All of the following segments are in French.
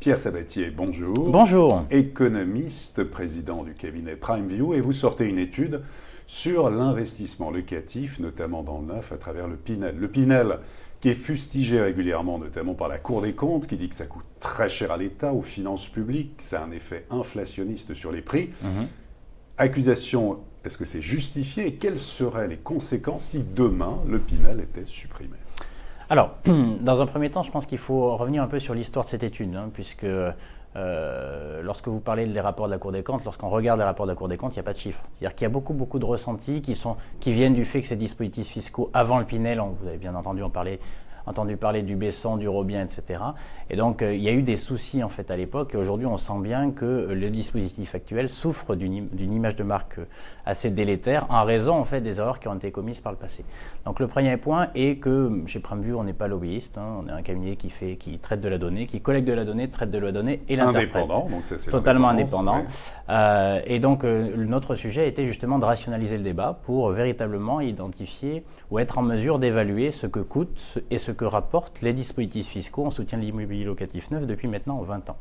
Pierre Sabatier, bonjour. Bonjour. Économiste, président du cabinet PrimeView, et vous sortez une étude sur l'investissement locatif, notamment dans le neuf, à travers le Pinel. Le Pinel qui est fustigé régulièrement, notamment par la Cour des comptes, qui dit que ça coûte très cher à l'État, aux finances publiques, que ça a un effet inflationniste sur les prix. Accusation, est-ce que c'est justifié et quelles seraient les conséquences si demain le Pinel était supprimé ? Alors, dans un premier temps, je pense qu'il faut revenir un peu sur l'histoire de cette étude, puisque lorsque vous parlez des rapports de la Cour des comptes, lorsqu'on regarde les rapports de la Cour des comptes, il n'y a pas de chiffres. C'est-à-dire qu'il y a beaucoup de ressentis qui viennent du fait que ces dispositifs fiscaux, avant le Pinel, vous avez bien entendu parler du Besson, du Robien, etc. Et donc, il y a eu des soucis en fait à l'époque. Et aujourd'hui, on sent bien que le dispositif actuel souffre d'une image de marque assez délétère en raison en fait des erreurs qui ont été commises par le passé. Donc, le premier point est que chez PrimeView, on n'est pas lobbyiste. On est un cabinet qui traite de la donnée, qui collecte de la donnée, traite de la donnée et l'interprète. Indépendant, donc ça c'est totalement indépendant. Ouais. Et donc, notre sujet était justement de rationaliser le débat pour véritablement identifier ou être en mesure d'évaluer ce que coûte et ce que rapportent les dispositifs fiscaux en soutien de l'immobilier locatif neuf depuis maintenant 20 ans.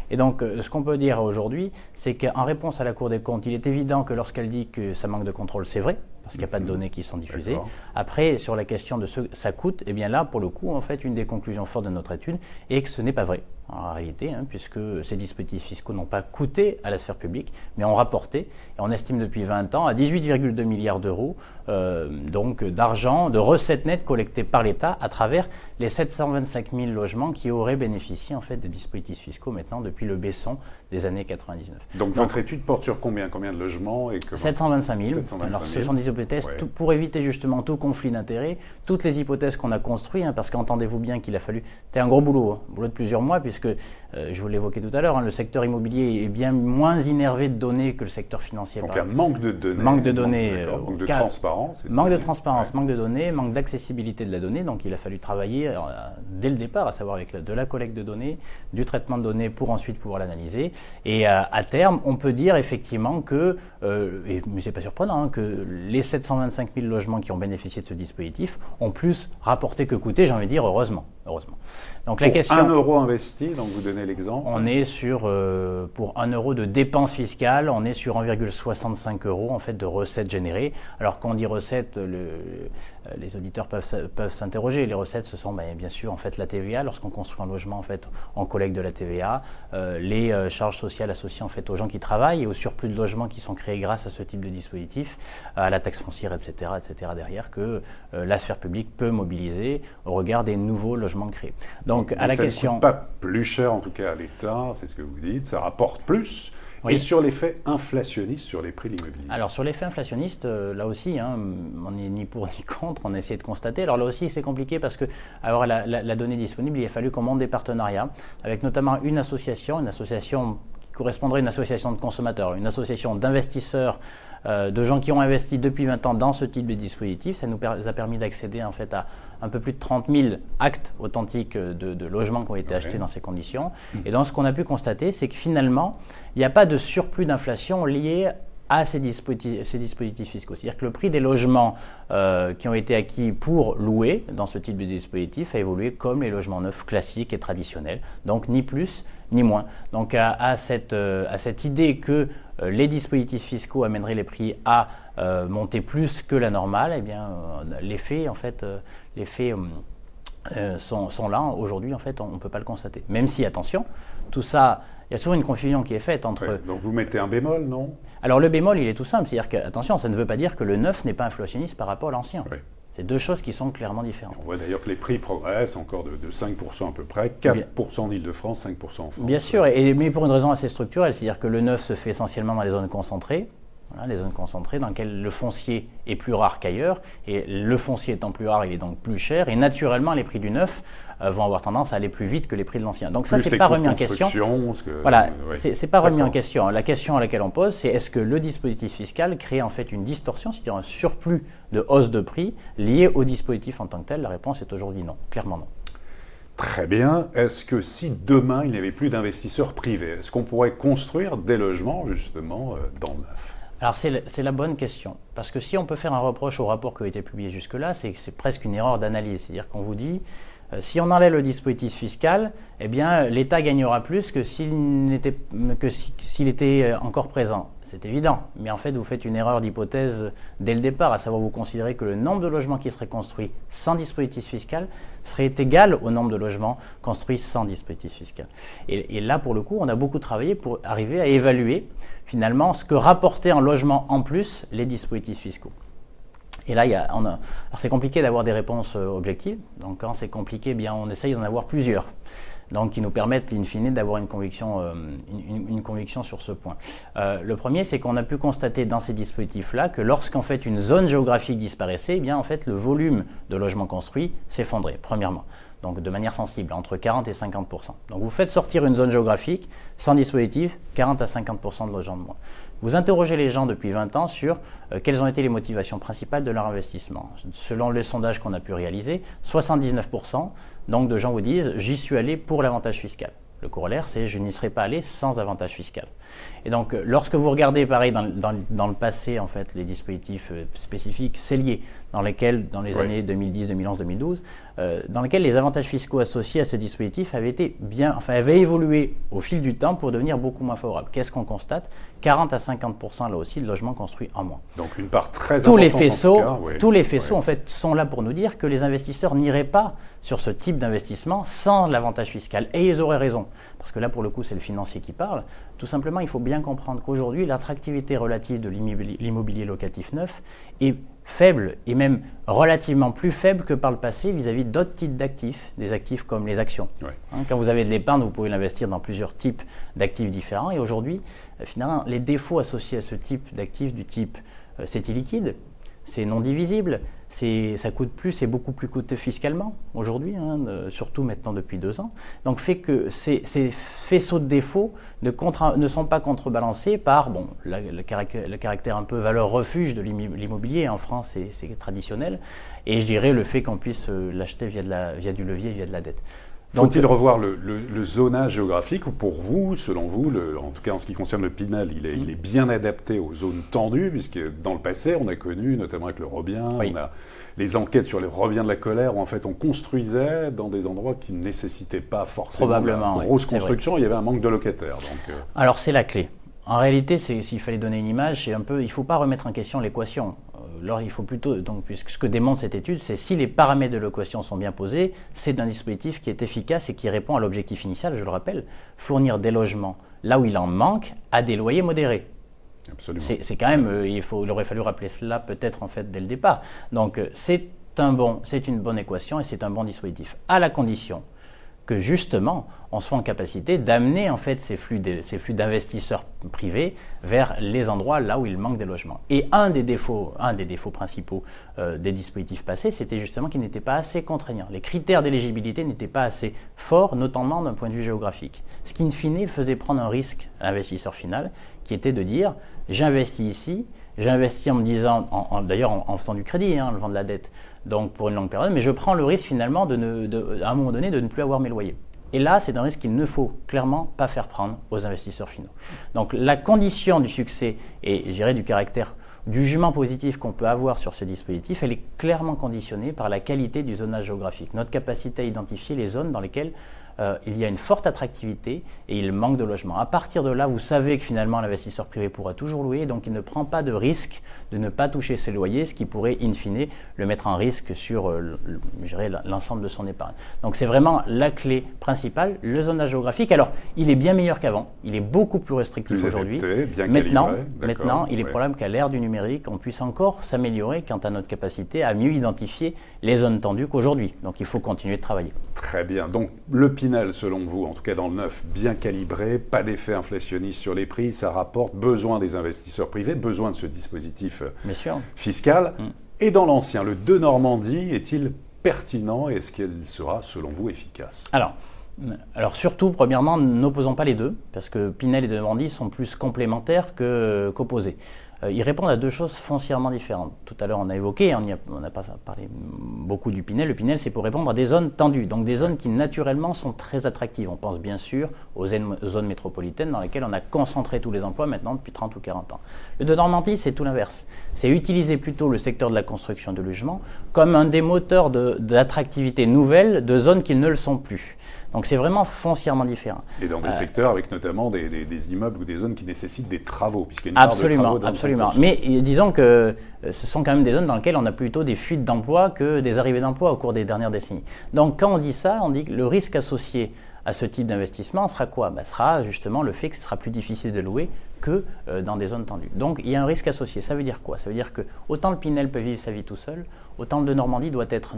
Et donc, ce qu'on peut dire aujourd'hui, c'est qu'en réponse à la Cour des comptes, il est évident que lorsqu'elle dit que ça manque de contrôle, c'est vrai, parce qu'il n'y a pas de données qui sont diffusées. D'accord. Après, sur la question de ce que ça coûte, eh bien là, pour le coup, en fait, une des conclusions fortes de notre étude est que ce n'est pas vrai, en réalité, puisque ces dispositifs fiscaux n'ont pas coûté à la sphère publique, mais ont rapporté, et on estime depuis 20 ans, à 18,2 milliards d'euros, donc d'argent, de recettes nettes collectées par l'État à travers les 725 000 logements qui auraient bénéficié en fait des dispositifs fiscaux maintenant depuis le Besson des années 99. Donc votre étude porte sur combien de logements et 725 000. 725 000. Alors ce sont des hypothèses pour éviter justement tout conflit d'intérêts. Toutes les hypothèses qu'on a construites, parce qu'entendez-vous bien qu'il a fallu, c'était un gros boulot, un boulot de plusieurs mois, puisque je vous l'évoquais tout à l'heure, le secteur immobilier est bien moins innervé de données que le secteur financier. Donc il y a manque de données. Manque de données. Manque de transparence. Manque de transparence, manque de données, manque d'accessibilité de la donnée. Donc il a fallu travailler dès le départ, à savoir avec de la collecte de données, du traitement de données pour ensuite pouvoir l'analyser. Et à terme, on peut dire effectivement que, mais c'est pas surprenant, que les 725 000 logements qui ont bénéficié de ce dispositif ont plus rapporté que coûté, j'ai envie de dire heureusement. Donc la question, 1 euro investi, donc vous donnez l'exemple. on est sur, pour 1 euro de dépenses fiscales, on est sur 1,65 € en fait de recettes générées. Alors quand on dit recettes, les auditeurs peuvent s'interroger. Les recettes, ce sont bien sûr en fait la TVA. Lorsqu'on construit un logement, en fait, on collecte de la TVA, les charges sociales associées en fait aux gens qui travaillent et au surplus de logements qui sont créés grâce à ce type de dispositif, à la taxe foncière, etc. derrière que la sphère publique peut mobiliser au regard des nouveaux logements créés. Donc à la question, ça ne coûte pas plus cher en tout cas à l'État, c'est ce que vous dites, ça rapporte plus. Oui. Et sur l'effet inflationniste sur les prix de l'immobilier. Alors sur l'effet inflationniste, là aussi, on n'est ni pour ni contre, on a essayé de constater. Alors là aussi c'est compliqué parce que avoir la donnée disponible, il a fallu qu'on monte des partenariats avec notamment une association qui correspondrait à une association de consommateurs, une association d'investisseurs, de gens qui ont investi depuis 20 ans dans ce type de dispositif. Ça nous a permis d'accéder en fait à un peu plus de 30 000 actes authentiques de logements qui ont été achetés dans ces conditions. Et donc ce qu'on a pu constater, c'est que finalement, il n'y a pas de surplus d'inflation lié à ces dispositifs fiscaux. C'est-à-dire que le prix des logements qui ont été acquis pour louer dans ce type de dispositif a évolué comme les logements neufs classiques et traditionnels, donc ni plus ni moins. Donc à cette idée que les dispositifs fiscaux amèneraient les prix à monter plus que la normale, eh bien les faits sont là. Aujourd'hui, en fait, on ne peut pas le constater. Même si, attention, tout ça, il y a souvent une confusion qui est faite entre... Ouais, donc vous mettez un bémol, non ? Alors le bémol, il est tout simple. C'est-à-dire que, attention, ça ne veut pas dire que le neuf n'est pas inflationniste par rapport à l'ancien. Oui. C'est deux choses qui sont clairement différentes. On voit d'ailleurs que les prix progressent encore de 5% à peu près, 4% en Ile-de-France, 5% en France. Bien sûr, mais pour une raison assez structurelle, c'est-à-dire que le neuf se fait essentiellement dans les zones concentrées. Voilà, les zones concentrées dans lesquelles le foncier est plus rare qu'ailleurs, et le foncier étant plus rare, il est donc plus cher, et naturellement les prix du neuf vont avoir tendance à aller plus vite que les prix de l'ancien. Donc ça, c'est pas remis en question. Voilà, c'est pas remis en question. La question à laquelle on pose, c'est est-ce que le dispositif fiscal crée en fait une distorsion, c'est-à-dire un surplus de hausse de prix lié au dispositif en tant que tel? La réponse est aujourd'hui non, clairement non. Très bien. Est-ce que si demain il n'y avait plus d'investisseurs privés, est-ce qu'on pourrait construire des logements justement dans le neuf ? Alors c'est la bonne question, parce que si on peut faire un reproche au rapport qui a été publié jusque-là, c'est presque une erreur d'analyse. C'est-à-dire qu'on vous dit, Si on enlève le dispositif fiscal, eh bien, l'État gagnera plus que s'il était encore présent. C'est évident, mais en fait, vous faites une erreur d'hypothèse dès le départ, à savoir vous considérez que le nombre de logements qui seraient construits sans dispositif fiscal serait égal au nombre de logements construits sans dispositif fiscal. Et là, pour le coup, on a beaucoup travaillé pour arriver à évaluer finalement ce que rapportaient en logement en plus les dispositifs fiscaux. Et là, alors c'est compliqué d'avoir des réponses objectives. Donc quand c'est compliqué, eh bien, on essaye d'en avoir plusieurs. Donc qui nous permettent in fine d'avoir une conviction sur ce point. Le premier, c'est qu'on a pu constater dans ces dispositifs-là que lorsqu'en fait une zone géographique disparaissait, eh bien en fait le volume de logements construits s'effondrait, premièrement. Donc de manière sensible, entre 40 et 50%. Donc vous faites sortir une zone géographique sans dispositif, 40 à 50% de logements de moins. Vous interrogez les gens depuis 20 ans sur quelles ont été les motivations principales de leur investissement. Selon les sondages qu'on a pu réaliser, 79% donc, de gens vous disent « j'y suis allé pour l'avantage fiscal ». Le corollaire, c'est « je n'y serais pas allé sans avantage fiscal ». Et donc, lorsque vous regardez, pareil, dans le passé, en fait, les dispositifs spécifiques, c'est lié, dans les années 2010, 2011, 2012, dans lesquels les avantages fiscaux associés à ces dispositifs avaient évolué au fil du temps pour devenir beaucoup moins favorables. Qu'est-ce qu'on constate ? 40 à 50% là aussi de logements construits en moins. Donc une part très importante. Tous les faisceaux en fait sont là pour nous dire que les investisseurs n'iraient pas sur ce type d'investissement sans l'avantage fiscal. Et ils auraient raison. Parce que là, pour le coup, c'est le financier qui parle. Tout simplement, il faut bien comprendre qu'aujourd'hui, l'attractivité relative de l'immobilier locatif neuf est faible et même relativement plus faible que par le passé vis-à-vis d'autres types d'actifs, des actifs comme les actions. Quand vous avez de l'épargne, vous pouvez l'investir dans plusieurs types d'actifs différents. Et aujourd'hui, finalement, les défauts associés à ce type d'actifs, du type c'est illiquide, c'est non divisible, ça coûte plus, c'est beaucoup plus coûteux fiscalement aujourd'hui, surtout maintenant depuis 2 ans. Donc fait que ces faisceaux de défauts ne sont pas contrebalancés par le caractère un peu valeur refuge de l'immobilier. En France, c'est traditionnel. Et je dirais le fait qu'on puisse l'acheter via du levier, via de la dette. Faut-il revoir le zonage géographique ou pour vous, selon vous, en tout cas en ce qui concerne le Pinel, il est bien adapté aux zones tendues, puisque dans le passé, on a connu, notamment avec le Robien, on a les enquêtes sur les Robiens de la colère, où en fait on construisait dans des endroits qui ne nécessitaient pas forcément une grosse construction, il y avait un manque de locataires. Alors c'est la clé. En réalité, s'il fallait donner une image, il ne faut pas remettre en question l'équation. Alors, il faut plutôt, puisque ce que démontre cette étude, c'est si les paramètres de l'équation sont bien posés, c'est un dispositif qui est efficace et qui répond à l'objectif initial, je le rappelle, fournir des logements là où il en manque à des loyers modérés. Absolument. C'est quand même, il aurait fallu rappeler cela peut-être en fait dès le départ. Donc c'est une bonne équation et c'est un bon dispositif, à la condition que justement on soit en capacité d'amener en fait ces flux d'investisseurs privés vers les endroits là où il manque des logements. Et un des défauts principaux des dispositifs passés, c'était justement qu'ils n'étaient pas assez contraignants. Les critères d'éligibilité n'étaient pas assez forts, notamment d'un point de vue géographique. Ce qui, in fine, faisait prendre un risque à l'investisseur final, qui était de dire « j'investis ici », j'investis en me disant, d'ailleurs en faisant du crédit, en levant de la dette, donc pour une longue période, mais je prends le risque finalement à un moment donné de ne plus avoir mes loyers. Et là, c'est un risque qu'il ne faut clairement pas faire prendre aux investisseurs finaux. Donc la condition du succès et je dirais du caractère, du jugement positif qu'on peut avoir sur ces dispositifs, elle est clairement conditionnée par la qualité du zonage géographique, notre capacité à identifier les zones dans lesquelles il y a une forte attractivité et il manque de logements. À partir de là, vous savez que finalement l'investisseur privé pourra toujours louer, donc il ne prend pas de risque de ne pas toucher ses loyers, ce qui pourrait in fine le mettre en risque sur l'ensemble de son épargne. Donc c'est vraiment la clé principale, le zonage géographique. Alors il est bien meilleur qu'avant, il est beaucoup plus restrictif aujourd'hui. Maintenant, il est probable qu'à l'ère du numérique, on puisse encore s'améliorer quant à notre capacité à mieux identifier les zones tendues qu'aujourd'hui. Donc il faut continuer de travailler. Très bien. Donc le Pinel, selon vous, en tout cas dans le neuf, bien calibré, pas d'effet inflationniste sur les prix, ça rapporte, besoin des investisseurs privés, besoin de ce dispositif fiscal. Et dans l'ancien, le de Normandie, est-il pertinent et est-ce qu'il sera, selon vous, efficace ? Alors surtout, premièrement, n'opposons pas les deux, parce que Pinel et de Normandie sont plus complémentaires qu'opposés. Ils répondent à deux choses foncièrement différentes. Tout à l'heure, on a évoqué, on n'a pas parlé beaucoup du Pinel. Le Pinel, c'est pour répondre à des zones tendues, donc des zones qui naturellement sont très attractives. On pense bien sûr aux zones métropolitaines dans lesquelles on a concentré tous les emplois maintenant depuis 30 ou 40 ans. Le de Normandie, c'est tout l'inverse. C'est utiliser plutôt le secteur de la construction de logement comme un des moteurs d'attractivité nouvelle de zones qui ne le sont plus. Donc c'est vraiment foncièrement différent. Et dans des secteurs avec notamment des immeubles ou des zones qui nécessitent des travaux, puisqu'il y a une part de travaux dans absolument. Mais disons que ce sont quand même des zones dans lesquelles on a plutôt des fuites d'emplois que des arrivées d'emplois au cours des dernières décennies. Donc quand on dit ça, on dit que le risque associé à ce type d'investissement sera quoi ? Sera justement le fait que ce sera plus difficile de louer que dans des zones tendues. Donc il y a un risque associé. Ça veut dire quoi ? Ça veut dire que autant le Pinel peut vivre sa vie tout seul, autant le de Normandie doit être,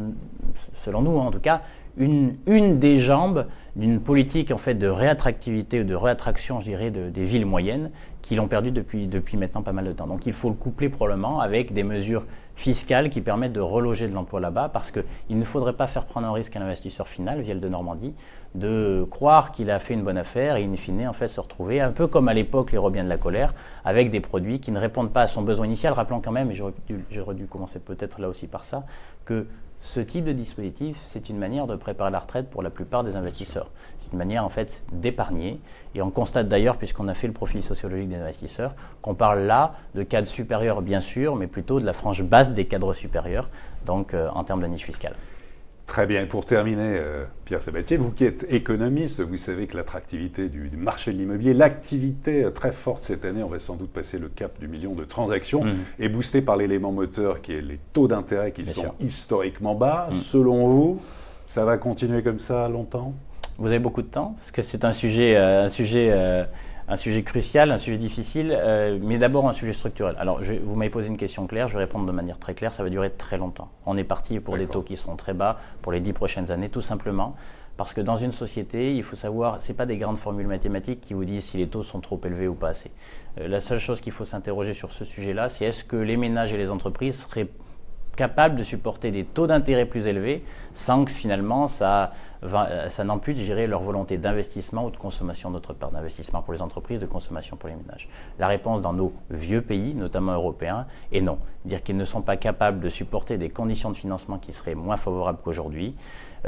selon nous en tout cas, une des jambes d'une politique en fait de réattractivité ou de réattraction, je dirais, des villes moyennes qui l'ont perdu depuis maintenant pas mal de temps. Donc il faut le coupler probablement avec des mesures fiscales qui permettent de reloger de l'emploi là-bas, parce qu'il ne faudrait pas faire prendre un risque à l'investisseur final via le de Normandie de croire qu'il a fait une bonne affaire et in fine en fait se retrouver un peu comme à l'époque les Robiens de la colère avec des produits qui ne répondent pas à son besoin initial. Rappelons quand même, et j'aurais dû commencer peut-être là aussi par ça, que ce type de dispositif, c'est une manière de préparer la retraite pour la plupart des investisseurs. C'est une manière en fait d'épargner. Et on constate d'ailleurs, puisqu'on a fait le profil sociologique des investisseurs, qu'on parle là de cadres supérieurs bien sûr, mais plutôt de la frange basse des cadres supérieurs, donc en termes de niche fiscale. Très bien. Et pour terminer, Pierre Sabatier, vous qui êtes économiste, vous savez que l'attractivité du marché de l'immobilier, l'activité très forte cette année, on va sans doute passer le cap du million de transactions, est boostée par l'élément moteur qui est les taux d'intérêt qui sont historiquement bas. Selon vous, ça va continuer comme ça longtemps ? Vous avez beaucoup de temps, parce que c'est un sujet crucial, un sujet difficile, mais d'abord un sujet structurel. Alors, vous m'avez posé une question claire, je vais répondre de manière très claire, ça va durer très longtemps. On est parti pour des taux qui seront très bas pour les 10 prochaines années, tout simplement, parce que dans une société, il faut savoir, ce n'est pas des grandes formules mathématiques qui vous disent si les taux sont trop élevés ou pas assez. La seule chose qu'il faut s'interroger sur ce sujet-là, c'est est-ce que les ménages et les entreprises seraient capables de supporter des taux d'intérêt plus élevés sans que finalement ça n'ampute, je dirais, leur volonté d'investissement ou de consommation d'autre part, d'investissement pour les entreprises, de consommation pour les ménages. La réponse dans nos vieux pays, notamment européens, est non. Dire qu'ils ne sont pas capables de supporter des conditions de financement qui seraient moins favorables qu'aujourd'hui,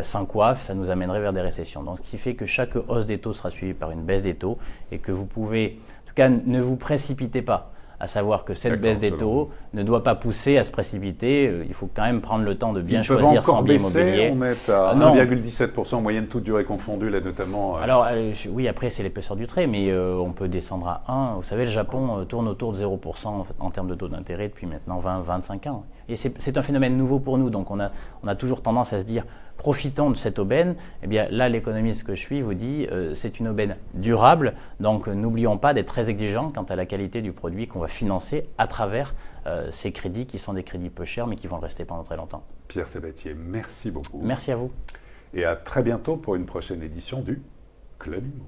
sans quoi ça nous amènerait vers des récessions. Donc ce qui fait que chaque hausse des taux sera suivie par une baisse des taux et que vous pouvez, en tout cas ne vous précipitez pas, à savoir que cette baisse des taux ne doit pas pousser à se précipiter. Il faut quand même prendre le temps de bien choisir son bien immobilier. On est à 1,17% en moyenne, toute durée confondue, là notamment. Alors oui, après c'est l'épaisseur du trait, mais on peut descendre à 1. Vous savez, le Japon tourne autour de 0% en termes de taux d'intérêt depuis maintenant 20-25 ans. Et c'est un phénomène nouveau pour nous, donc on a toujours tendance à se dire profitons de cette aubaine. Eh bien là, l'économiste que je suis vous dit c'est une aubaine durable, donc n'oublions pas d'être très exigeants quant à la qualité du produit qu'on va financer à travers ces crédits qui sont des crédits peu chers mais qui vont le rester pendant très longtemps. Pierre Sabatier, merci beaucoup. Merci à vous. Et à très bientôt pour une prochaine édition du Club Immo.